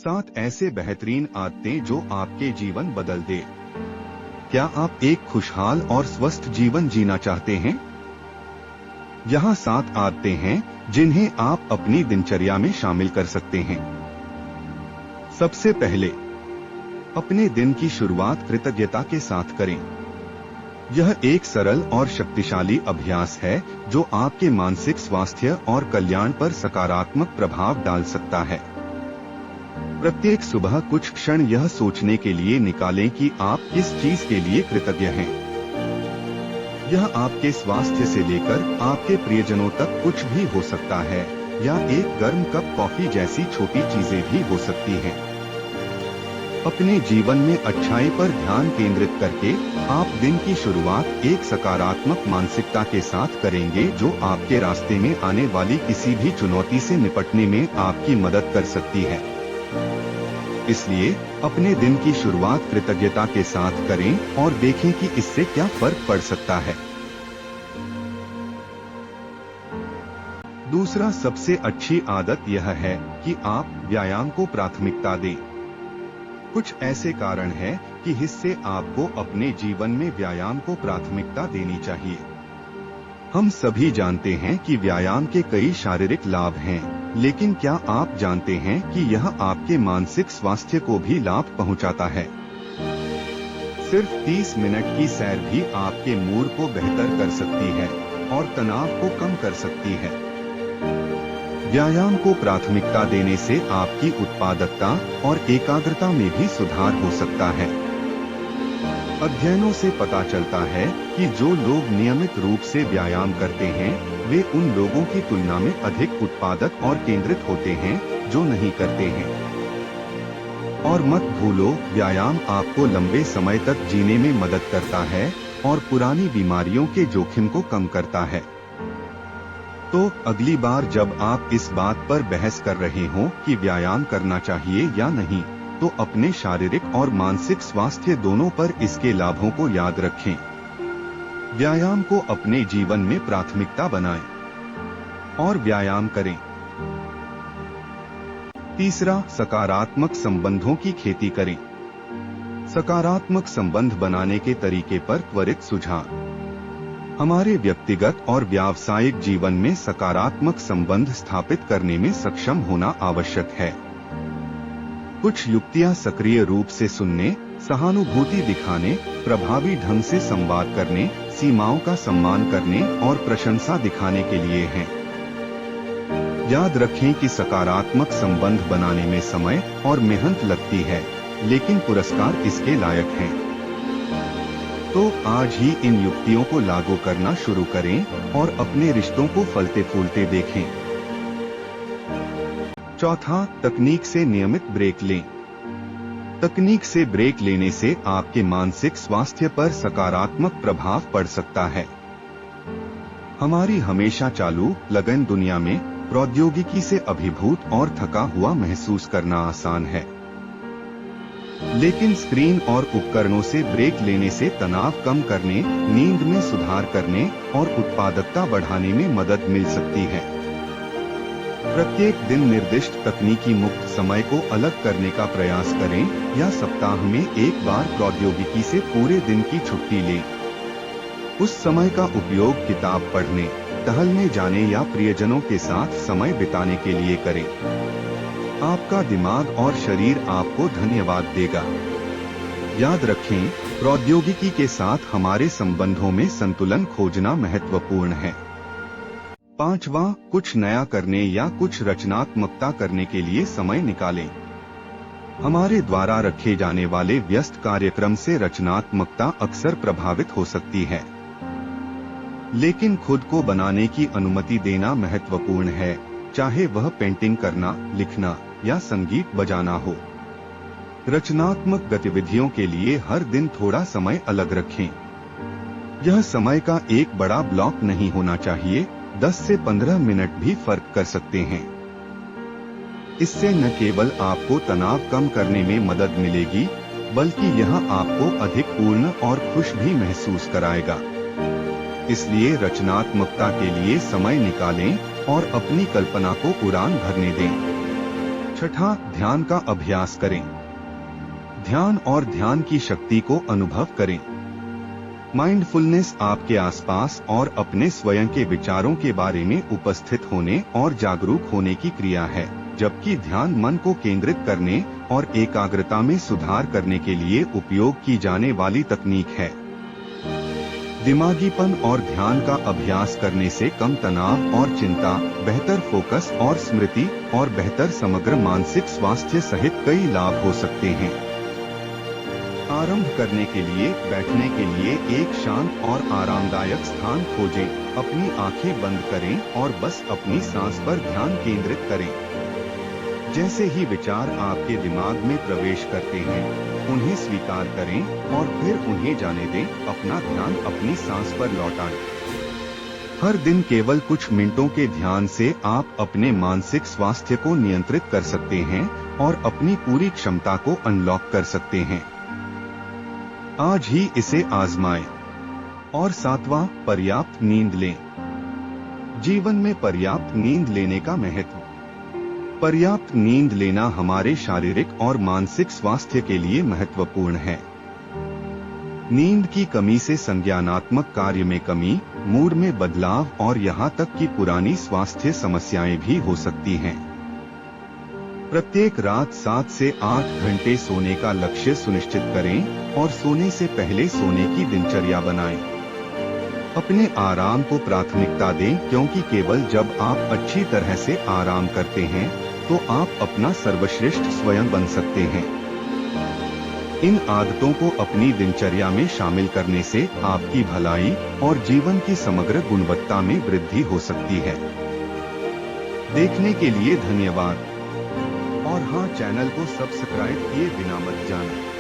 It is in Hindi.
7 ऐसे बेहतरीन आदतें जो आपके जीवन बदल दे। क्या आप एक खुशहाल और स्वस्थ जीवन जीना चाहते हैं? यहाँ 7 आदतें हैं जिन्हें आप अपनी दिनचर्या में शामिल कर सकते हैं। सबसे पहले, अपने दिन की शुरुआत कृतज्ञता के साथ करें। यह एक सरल और शक्तिशाली अभ्यास है जो आपके मानसिक स्वास्थ्य और कल्याण पर सकारात्मक प्रभाव डाल सकता है। प्रत्येक सुबह कुछ क्षण यह सोचने के लिए निकालें कि आप किस चीज के लिए कृतज्ञ हैं। यह आपके स्वास्थ्य से लेकर आपके प्रियजनों तक कुछ भी हो सकता है, या एक गर्म कप कॉफी जैसी छोटी चीजें भी हो सकती हैं। अपने जीवन में अच्छाई पर ध्यान केंद्रित करके आप दिन की शुरुआत एक सकारात्मक मानसिकता के साथ करेंगे जो आपके रास्ते में आने वाली किसी भी चुनौती से निपटने में आपकी मदद कर सकती है। इसलिए अपने दिन की शुरुआत कृतज्ञता के साथ करें और देखें कि इससे क्या फर्क पड़ सकता है। दूसरा सबसे अच्छी आदत यह है कि आप व्यायाम को प्राथमिकता दें। कुछ ऐसे कारण हैं कि इससे आपको अपने जीवन में व्यायाम को प्राथमिकता देनी चाहिए। हम सभी जानते हैं कि व्यायाम के कई शारीरिक लाभ हैं, लेकिन क्या आप जानते हैं कि यह आपके मानसिक स्वास्थ्य को भी लाभ पहुंचाता है? सिर्फ 30 मिनट की सैर भी आपके मूड को बेहतर कर सकती है और तनाव को कम कर सकती है। व्यायाम को प्राथमिकता देने से आपकी उत्पादकता और एकाग्रता में भी सुधार हो सकता है। अध्ययनों से पता चलता है कि जो लोग नियमित रूप से व्यायाम करते हैं वे उन लोगों की तुलना में अधिक उत्पादक और केंद्रित होते हैं जो नहीं करते हैं। और मत भूलो, व्यायाम आपको लंबे समय तक जीने में मदद करता है और पुरानी बीमारियों के जोखिम को कम करता है। तो अगली बार जब आप इस बात पर बहस कर रहे हों कि व्यायाम करना चाहिए या नहीं, तो अपने शारीरिक और मानसिक स्वास्थ्य दोनों पर इसके लाभों को याद रखें। व्यायाम को अपने जीवन में प्राथमिकता बनाएं और व्यायाम करें। तीसरा, सकारात्मक संबंधों की खेती करें। सकारात्मक संबंध बनाने के तरीके पर त्वरित सुझाव। हमारे व्यक्तिगत और व्यावसायिक जीवन में सकारात्मक संबंध स्थापित करने में सक्षम होना आवश्यक है। कुछ युक्तियां सक्रिय रूप से सुनने, सहानुभूति दिखाने, प्रभावी ढंग से संवाद करने, सीमाओं का सम्मान करने और प्रशंसा दिखाने के लिए हैं। याद रखें कि सकारात्मक संबंध बनाने में समय और मेहनत लगती है, लेकिन पुरस्कार इसके लायक हैं। तो आज ही इन युक्तियों को लागू करना शुरू करें और अपने रिश्तों को फलते फूलते देखें। चौथा, तकनीक से नियमित ब्रेक लें। तकनीक से ब्रेक लेने से आपके मानसिक स्वास्थ्य पर सकारात्मक प्रभाव पड़ सकता है। हमारी हमेशा चालू लगन दुनिया में प्रौद्योगिकी से अभिभूत और थका हुआ महसूस करना आसान है, लेकिन स्क्रीन और उपकरणों से ब्रेक लेने से तनाव कम करने, नींद में सुधार करने और उत्पादकता बढ़ाने में मदद मिल सकती है। प्रत्येक दिन निर्दिष्ट तकनीकी मुक्त समय को अलग करने का प्रयास करें या सप्ताह में एक बार प्रौद्योगिकी से पूरे दिन की छुट्टी लें। उस समय का उपयोग किताब पढ़ने, टहलने जाने या प्रियजनों के साथ समय बिताने के लिए करें। आपका दिमाग और शरीर आपको धन्यवाद देगा। याद रखें, प्रौद्योगिकी के साथ हमारे संबंधों में संतुलन खोजना महत्वपूर्ण है। पांचवा, कुछ नया करने या कुछ रचनात्मकता करने के लिए समय निकालें। हमारे द्वारा रखे जाने वाले व्यस्त कार्यक्रम से रचनात्मकता अक्सर प्रभावित हो सकती है, लेकिन खुद को बनाने की अनुमति देना महत्वपूर्ण है, चाहे वह पेंटिंग करना, लिखना या संगीत बजाना हो। रचनात्मक गतिविधियों के लिए हर दिन थोड़ा समय अलग रखें। यह समय का एक बड़ा ब्लॉक नहीं होना चाहिए, 10 से 15 मिनट भी फर्क कर सकते हैं। इससे न केवल आपको तनाव कम करने में मदद मिलेगी, बल्कि यह आपको अधिक पूर्ण और खुश भी महसूस कराएगा। इसलिए रचनात्मकता के लिए समय निकालें और अपनी कल्पना को उड़ान भरने दें। छठा, ध्यान का अभ्यास करें। ध्यान और ध्यान की शक्ति को अनुभव करें। माइंडफुलनेस आपके आसपास और अपने स्वयं के विचारों के बारे में उपस्थित होने और जागरूक होने की क्रिया है, जबकि ध्यान मन को केंद्रित करने और एकाग्रता में सुधार करने के लिए उपयोग की जाने वाली तकनीक है। दिमागीपन और ध्यान का अभ्यास करने से कम तनाव और चिंता, बेहतर फोकस और स्मृति और बेहतर समग्र मानसिक स्वास्थ्य सहित कई लाभ हो सकते हैं। आरंभ करने के लिए बैठने के लिए एक शांत और आरामदायक स्थान खोजें। अपनी आंखें बंद करें और बस अपनी सांस पर ध्यान केंद्रित करें। जैसे ही विचार आपके दिमाग में प्रवेश करते हैं, उन्हें स्वीकार करें और फिर उन्हें जाने दें। अपना ध्यान अपनी सांस पर लौटाएं। हर दिन केवल कुछ मिनटों के ध्यान से आप अपने मानसिक स्वास्थ्य को नियंत्रित कर सकते हैं और अपनी पूरी क्षमता को अनलॉक कर सकते हैं। आज ही इसे आजमाएं। और सातवां, पर्याप्त नींद लें। जीवन में पर्याप्त नींद लेने का महत्व। पर्याप्त नींद लेना हमारे शारीरिक और मानसिक स्वास्थ्य के लिए महत्वपूर्ण है। नींद की कमी से संज्ञानात्मक कार्य में कमी, मूड में बदलाव और यहाँ तक कि पुरानी स्वास्थ्य समस्याएं भी हो सकती हैं। प्रत्येक रात 7 से 8 घंटे सोने का लक्ष्य सुनिश्चित करें और सोने से पहले सोने की दिनचर्या बनाएं। अपने आराम को प्राथमिकता दें, क्योंकि केवल जब आप अच्छी तरह से आराम करते हैं तो आप अपना सर्वश्रेष्ठ स्वयं बन सकते हैं। इन आदतों को अपनी दिनचर्या में शामिल करने से आपकी भलाई और जीवन की समग्र गुणवत्ता में वृद्धि हो सकती है। देखने के लिए धन्यवाद। और हाँ, चैनल को सब्सक्राइब किए बिना मत जाना।